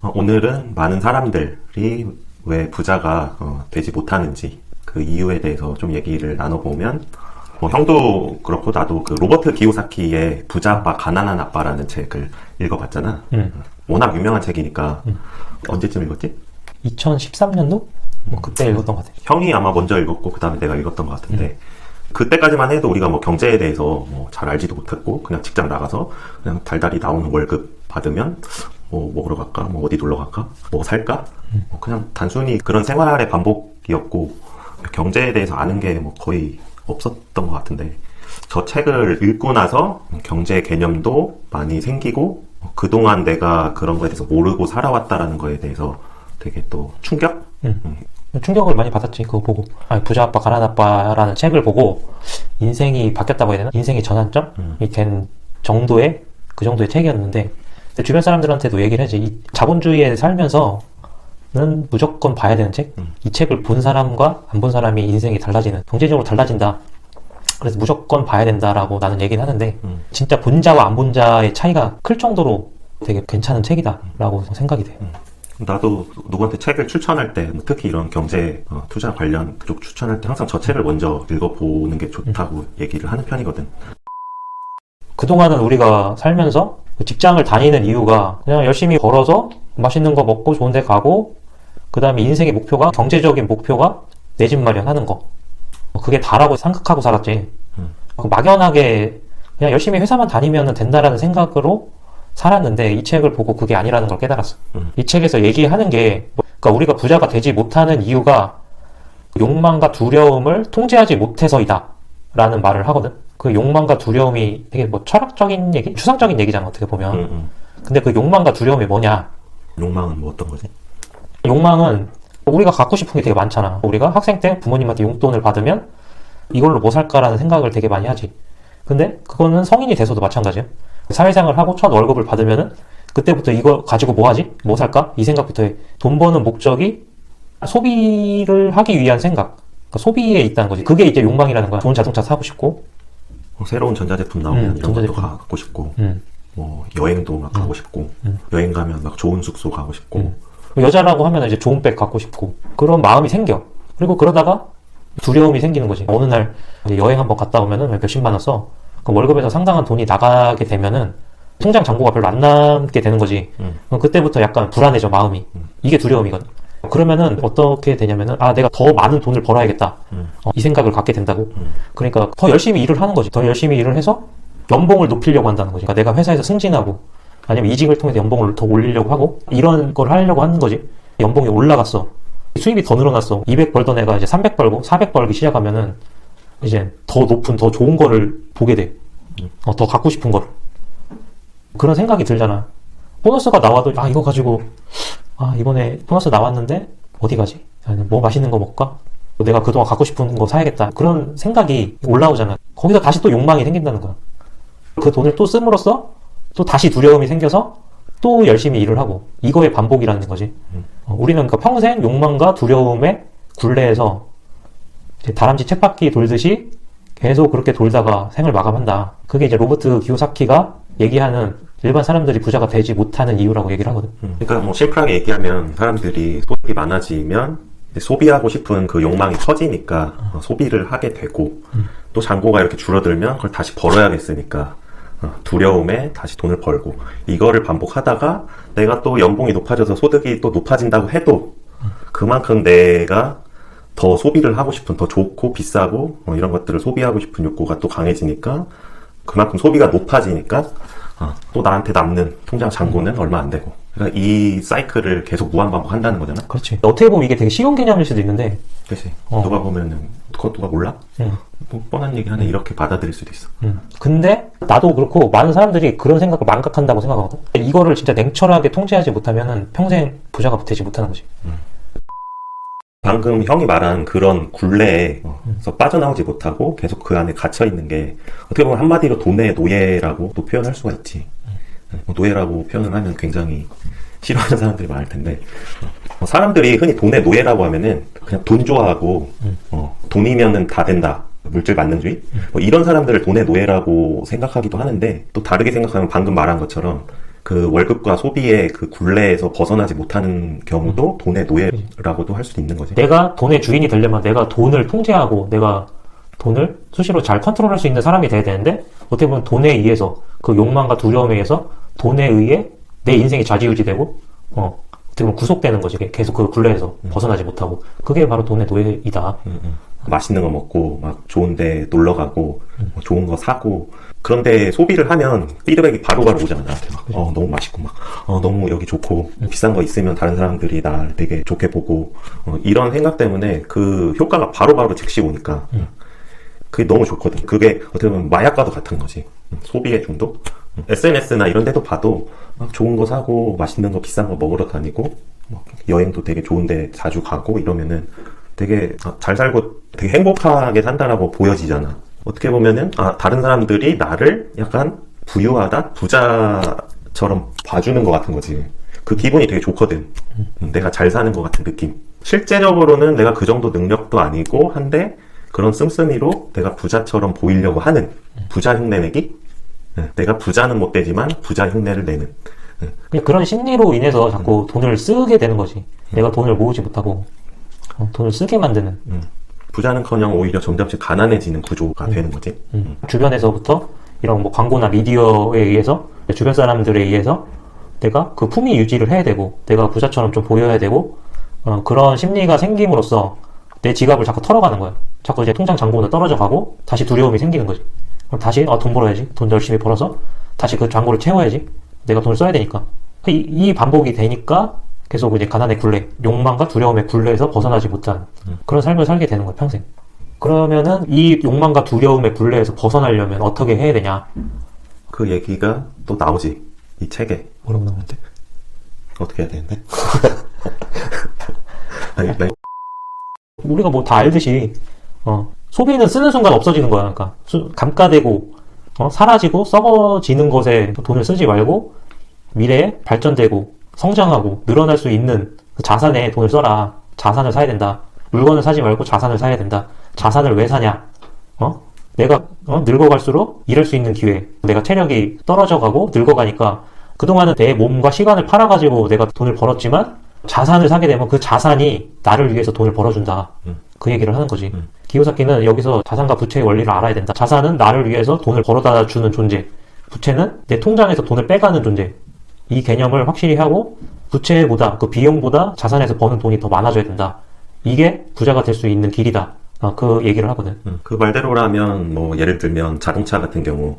오늘은 많은 사람들이 왜 부자가 되지 못하는지 그 이유에 대해서 좀 얘기를 나눠보면 형도 그렇고 나도 그 로버트 기요사키의 부자 아빠 가난한 아빠라는 책을 읽어봤잖아. 워낙 유명한 책이니까. 언제쯤 읽었지? 2013년도? 뭐 그때 읽었던 것 같아요. 형이 아마 먼저 읽었고 그 다음에 내가 읽었던 것 같은데 그때까지만 해도 우리가 뭐 경제에 대해서 뭐 잘 알지도 못했고 그냥 직장 나가서 그냥 달달이 나오는 월급 받으면 뭐 먹으러 갈까? 뭐 어디 놀러 갈까? 뭐 살까? 뭐 그냥 단순히 그런 생활의 반복이었고 경제에 대해서 아는 게 뭐 거의 없었던 것 같은데 저 책을 읽고 나서 경제 개념도 많이 생기고 그동안 내가 그런 거에 대해서 모르고 살아왔다라는 거에 대해서 되게 또 충격? 충격을 많이 받았지. 그거 보고 부자 아빠 가난 아빠라는 책을 보고 인생이 바뀌었다고 해야 되나? 인생의 전환점이 된 정도의 그 정도의 책이었는데 주변 사람들한테도 얘기를 하지. 이 자본주의에 살면서는 무조건 봐야 되는 책. 이 책을 본 사람과 안 본 사람이 인생이 달라지는, 경제적으로 달라진다. 그래서 무조건 봐야 된다라고 나는 얘기는 하는데 진짜 본 자와 안 본 자의 차이가 클 정도로 되게 괜찮은 책이다라고 생각이 돼. 나도 누구한테 책을 추천할 때 특히 이런 경제 투자 관련 쪽 추천할 때 항상 저 책을 먼저 읽어보는 게 좋다고 얘기를 하는 편이거든. 그동안은 우리가 살면서 직장을 다니는 이유가 그냥 열심히 벌어서 맛있는 거 먹고 좋은 데 가고 그 다음에 인생의 목표가 경제적인 목표가 내 집 마련하는 거 그게 다라고 생각하고 살았지. 막연하게 그냥 열심히 회사만 다니면 된다라는 생각으로 살았는데 이 책을 보고 그게 아니라는 걸 깨달았어. 이 책에서 얘기하는 게 그러니까 우리가 부자가 되지 못하는 이유가 욕망과 두려움을 통제하지 못해서이다 라는 말을 하거든. 그 욕망과 두려움이 되게 뭐 철학적인 얘기? 추상적인 얘기잖아 어떻게 보면. 근데 그 욕망과 두려움이 뭐냐? 욕망은 뭐 어떤 거지? 욕망은 우리가 갖고 싶은 게 되게 많잖아. 우리가 학생 때 부모님한테 용돈을 받으면 이걸로 뭐 살까라는 생각을 되게 많이 하지. 근데 그거는 성인이 돼서도 마찬가지야. 사회생활을 하고 첫 월급을 받으면은 그때부터 이거 가지고 뭐 하지? 뭐 살까? 이 생각부터 해. 돈 버는 목적이 소비를 하기 위한 생각. 그러니까 소비에 있다는 거지. 그게 이제 욕망이라는 거야. 좋은 자동차 사고 싶고 새로운 전자제품 나오면 이런 전자제품. 것도 갖고 싶고 뭐 여행도 막 가고 싶고 여행 가면 막 좋은 숙소 가고 싶고 여자라고 하면 이제 좋은 백 갖고 싶고 그런 마음이 생겨. 그리고 그러다가 두려움이 생기는 거지. 어느 날 이제 여행 한번 갔다 오면은 몇십만 원 써. 그 월급에서 상당한 돈이 나가게 되면은 통장 잔고가 별로 안 남게 되는 거지. 그럼 그때부터 약간 불안해져 마음이. 이게 두려움이거든. 그러면은 어떻게 되냐면은 내가 더 많은 돈을 벌어야겠다. 이 생각을 갖게 된다고. 그러니까 더 열심히 일을 하는 거지. 더 열심히 일을 해서 연봉을 높이려고 한다는 거지. 그러니까 내가 회사에서 승진하고 아니면 이직을 통해서 연봉을 더 올리려고 하고 이런 걸 하려고 하는 거지. 연봉이 올라갔어. 수입이 더 늘어났어. 200 벌던 애가 이제 300 벌고 400 벌기 시작하면은 이제 더 높은 더 좋은 거를 보게 돼. 더 갖고 싶은 거를. 그런 생각이 들잖아. 보너스가 나와도 이거 가지고 이번에 보너스 나왔는데 어디 가지? 아니, 뭐 맛있는 거 먹을까? 내가 그동안 갖고 싶은 거 사야겠다. 그런 생각이 올라오잖아. 거기서 다시 또 욕망이 생긴다는 거야. 그 돈을 또 씀으로써 또 다시 두려움이 생겨서 또 열심히 일을 하고 이거의 반복이라는 거지. 우리는 그러니까 평생 욕망과 두려움의 굴레에서 다람쥐 쳇바퀴 돌듯이 계속 그렇게 돌다가 생을 마감한다. 그게 이제 로버트 기요사키가 얘기하는 일반 사람들이 부자가 되지 못하는 이유라고 얘기를 하거든. 그러니까 뭐 심플하게 얘기하면 사람들이 소득이 많아지면 소비하고 싶은 그 욕망이 커지니까 소비를 하게 되고 또 잔고가 이렇게 줄어들면 그걸 다시 벌어야겠으니까 두려움에 다시 돈을 벌고 이거를 반복하다가 내가 또 연봉이 높아져서 소득이 또 높아진다고 해도 그만큼 내가 더 소비를 하고 싶은 더 좋고 비싸고 이런 것들을 소비하고 싶은 욕구가 또 강해지니까 그만큼 소비가 높아지니까 또 나한테 남는 통장 잔고는 얼마 안 되고 그러니까 이 사이클을 계속 무한반복한다는 거잖아. 그렇지. 어떻게 보면 이게 되게 쉬운 개념일 수도 있는데 그렇지. 누가 보면은 그거 누가 몰라? 뭐 뻔한 얘기 하네 이렇게 받아들일 수도 있어. 근데 나도 그렇고 많은 사람들이 그런 생각을 망각한다고 생각하거든. 이거를 진짜 냉철하게 통제하지 못하면은 평생 부자가 되지 못하는 거지. 방금 형이 말한 그런 굴레에서 빠져나오지 못하고 계속 그 안에 갇혀 있는 게 어떻게 보면 한마디로 돈의 노예라고 또 표현할 수가 있지. 노예라고 표현을 하면 굉장히 싫어하는 사람들이 많을 텐데 사람들이 흔히 돈의 노예라고 하면은 그냥 돈 좋아하고 돈이면은 다 된다. 물질 만능주의? 뭐 이런 사람들을 돈의 노예라고 생각하기도 하는데 또 다르게 생각하면 방금 말한 것처럼 그 월급과 소비의 그 굴레에서 벗어나지 못하는 경우도 돈의 노예라고도 할 수도 있는 거지. 내가 돈의 주인이 되려면 내가 돈을 통제하고 내가 돈을 수시로 잘 컨트롤할 수 있는 사람이 돼야 되는데 어떻게 보면 돈에 의해서 그 욕망과 두려움에 의해서 돈에 의해 내 인생이 좌지우지되고 어떻게 보면 구속되는 거지. 계속 그 굴레에서 벗어나지 못하고 그게 바로 돈의 노예이다. 맛있는 거 먹고 막 좋은데 놀러 가고 좋은 거 사고 그런데 소비를 하면 피드백이 바로바로 오잖아 나한테 막 너무 맛있고 막 너무 여기 좋고 비싼 거 있으면 다른 사람들이 날 되게 좋게 보고 이런 생각 때문에 그 효과가 바로바로 즉시 오니까 그게 너무 좋거든. 그게 어떻게 보면 마약과도 같은 거지. 소비의 중독. SNS나 이런 데도 봐도 막 좋은 거 사고 맛있는 거 비싼 거 먹으러 다니고 막 여행도 되게 좋은데 자주 가고 이러면은 되게 잘 살고 되게 행복하게 산다라고 보여지잖아. 어떻게 보면은 다른 사람들이 나를 약간 부유하다, 부자처럼 봐주는 것 같은 거지. 그 기분이 되게 좋거든. 내가 잘 사는 것 같은 느낌. 실제적으로는 내가 그 정도 능력도 아니고 한데 그런 씀씀이로 내가 부자처럼 보이려고 하는 부자 흉내내기? 내가 부자는 못 되지만 부자 흉내를 내는. 그냥 그런 심리로 인해서 자꾸 돈을 쓰게 되는 거지. 내가 돈을 모으지 못하고 돈을 쓰게 만드는. 부자는커녕 오히려 점점씩 가난해지는 구조가 되는 거지. 주변에서부터 이런 뭐 광고나 미디어에 의해서 주변 사람들에 의해서 내가 그 품위 유지를 해야 되고 내가 부자처럼 좀 보여야 되고 그런 심리가 생김으로써 내 지갑을 자꾸 털어가는 거야. 자꾸 이제 통장 잔고는 떨어져 가고 다시 두려움이 생기는 거지. 그럼 다시 돈 벌어야지. 돈 열심히 벌어서 다시 그 잔고를 채워야지. 내가 돈을 써야 되니까. 이 반복이 되니까 계속 이제 가난의 굴레, 욕망과 두려움의 굴레에서 벗어나지 못한 그런 삶을 살게 되는 거야, 평생. 그러면은 이 욕망과 두려움의 굴레에서 벗어나려면 어떻게 해야 되냐? 그 얘기가 또 나오지, 이 책에. 뭐라고 나오는데? 어떻게 해야 되는데? 아니, 우리가 뭐 다 알듯이 소비는 쓰는 순간 없어지는 거야. 그러니까 감가되고 사라지고 썩어지는 것에 돈을 쓰지 말고 미래에 발전되고 성장하고 늘어날 수 있는 그 자산에 돈을 써라. 자산을 사야 된다. 물건을 사지 말고 자산을 사야 된다. 자산을 왜 사냐? 내가 늙어갈수록 일할 수 있는 기회. 내가 체력이 떨어져가고 늙어가니까 그동안은 내 몸과 시간을 팔아가지고 내가 돈을 벌었지만 자산을 사게 되면 그 자산이 나를 위해서 돈을 벌어준다. 그 얘기를 하는 거지. 기요사키는 여기서 자산과 부채의 원리를 알아야 된다. 자산은 나를 위해서 돈을 벌어다 주는 존재. 부채는 내 통장에서 돈을 빼가는 존재. 이 개념을 확실히 하고 부채보다 그 비용보다 자산에서 버는 돈이 더 많아져야 된다. 이게 부자가 될 수 있는 길이다. 그 얘기를 하거든. 그 말대로라면 뭐 예를 들면 자동차 같은 경우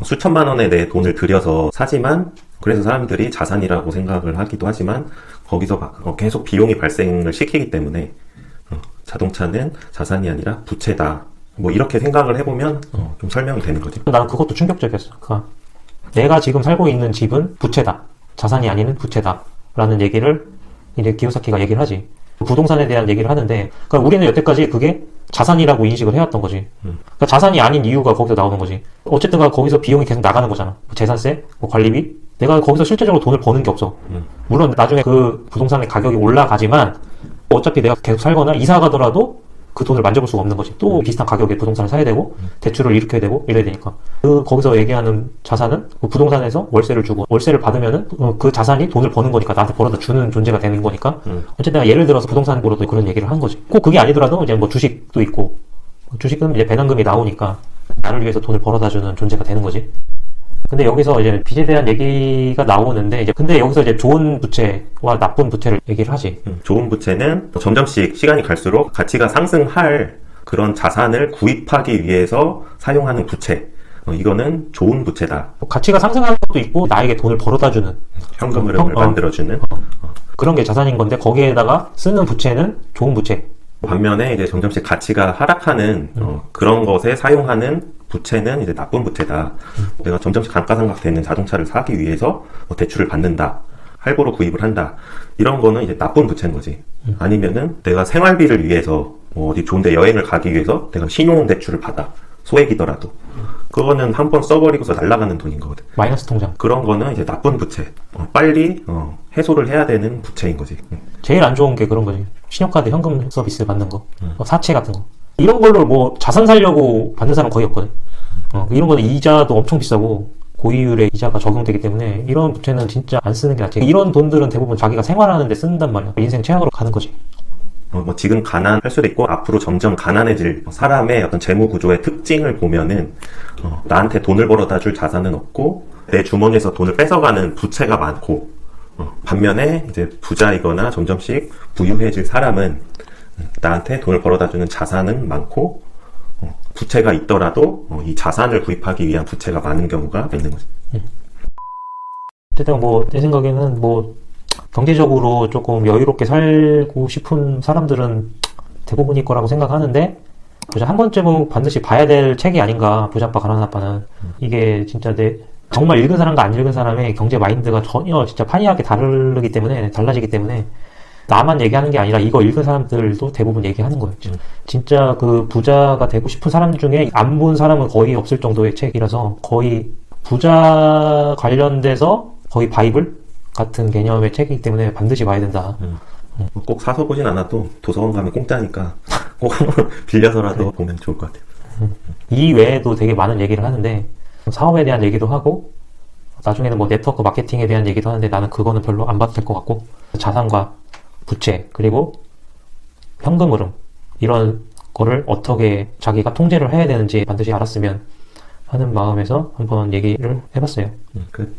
수천만 원에 내 돈을 들여서 사지만 그래서 사람들이 자산이라고 생각을 하기도 하지만 거기서 계속 비용이 발생을 시키기 때문에 자동차는 자산이 아니라 부채다. 뭐 이렇게 생각을 해보면 좀 설명이 되는 거지. 나는 그것도 충격적이었어. 그러니까 내가 지금 살고 있는 집은 부채다. 자산이 아닌 부채다. 라는 얘기를 이제 기요사키가 얘기를 하지. 부동산에 대한 얘기를 하는데, 그러니까 우리는 여태까지 그게 자산이라고 인식을 해왔던 거지. 그러니까 자산이 아닌 이유가 거기서 나오는 거지. 어쨌든 거기서 비용이 계속 나가는 거잖아. 뭐 재산세, 뭐 관리비. 내가 거기서 실제적으로 돈을 버는 게 없어. 물론 나중에 그 부동산의 가격이 올라가지만 어차피 내가 계속 살거나 이사 가더라도 그 돈을 만져볼 수가 없는 거지. 또 비슷한 가격에 부동산을 사야 되고 대출을 일으켜야 되고 이래야 되니까. 거기서 얘기하는 자산은 그 부동산에서 월세를 주고 월세를 받으면은 그 자산이 돈을 버는 거니까 나한테 벌어다 주는 존재가 되는 거니까. 어쨌든 내가 예를 들어서 부동산으로도 그런 얘기를 한 거지. 꼭 그게 아니더라도 이제 뭐 주식도 있고 주식은 이제 배당금이 나오니까 나를 위해서 돈을 벌어다 주는 존재가 되는 거지. 근데 여기서 이제 빚에 대한 얘기가 나오는데 근데 여기서 이제 좋은 부채와 나쁜 부채를 얘기를 하지. 좋은 부채는 점점씩 시간이 갈수록 가치가 상승할 그런 자산을 구입하기 위해서 사용하는 부채. 이거는 좋은 부채다. 가치가 상승하는 것도 있고 나에게 돈을 벌어다 주는 현금 흐름을 만들어주는 그런 게 자산인 건데 거기에다가 쓰는 부채는 좋은 부채. 반면에 이제 점점씩 가치가 하락하는 그런 것에 사용하는 부채는 이제 나쁜 부채다. 내가 점점씩 감가상각되는 자동차를 사기 위해서 대출을 받는다. 할부로 구입을 한다. 이런 거는 이제 나쁜 부채인 거지. 아니면은 내가 생활비를 위해서 어디 좋은데 여행을 가기 위해서 내가 신용대출을 받아. 소액이더라도. 그거는 한 번 써버리고서 날아가는 돈인 거거든. 마이너스 통장. 그런 거는 이제 나쁜 부채. 빨리 해소를 해야 되는 부채인 거지. 제일 안 좋은 게 그런 거지. 신용카드 현금 서비스 받는 거. 사채 같은 거. 이런 걸로 뭐 자산 살려고 받는 사람 거의 없거든. 이런 거는 이자도 엄청 비싸고 고이율의 이자가 적용되기 때문에 이런 부채는 진짜 안 쓰는 게 낫지. 이런 돈들은 대부분 자기가 생활하는 데 쓴단 말이야. 인생 최악으로 가는 거지. 뭐 지금 가난할 수도 있고 앞으로 점점 가난해질 사람의 어떤 재무 구조의 특징을 보면은 나한테 돈을 벌어다 줄 자산은 없고 내 주머니에서 돈을 뺏어가는 부채가 많고 반면에 이제 부자이거나 점점씩 부유해질 사람은 나한테 돈을 벌어다 주는 자산은 많고 부채가 있더라도 이 자산을 구입하기 위한 부채가 많은 경우가 있는 거지. 어쨌든 뭐 내 생각에는 뭐 경제적으로 조금 여유롭게 살고 싶은 사람들은 대부분일 거라고 생각하는데 한 번쯤은 반드시 봐야 될 책이 아닌가. 부자아빠 가난한 아빠는. 이게 진짜 정말 읽은 사람과 안 읽은 사람의 경제 마인드가 전혀 진짜 판이하게 달라지기 때문에 나만 얘기하는 게 아니라 이거 읽은 사람들도 대부분 얘기하는 거예요. 진짜 그 부자가 되고 싶은 사람 중에 안 본 사람은 거의 없을 정도의 책이라서 거의 부자 관련돼서 거의 바이블 같은 개념의 책이기 때문에 반드시 봐야 된다. 꼭 사서 보진 않아도 도서관 가면 공짜니까 꼭 빌려서라도 보면 좋을 것 같아요. 이 외에도 되게 많은 얘기를 하는데 사업에 대한 얘기도 하고 나중에는 뭐 네트워크 마케팅에 대한 얘기도 하는데 나는 그거는 별로 안 봐도 될 것 같고 자산과 부채 그리고 현금 흐름 이런 거를 어떻게 자기가 통제를 해야 되는지 반드시 알았으면 하는 마음에서 한번 얘기를 해봤어요. 끝.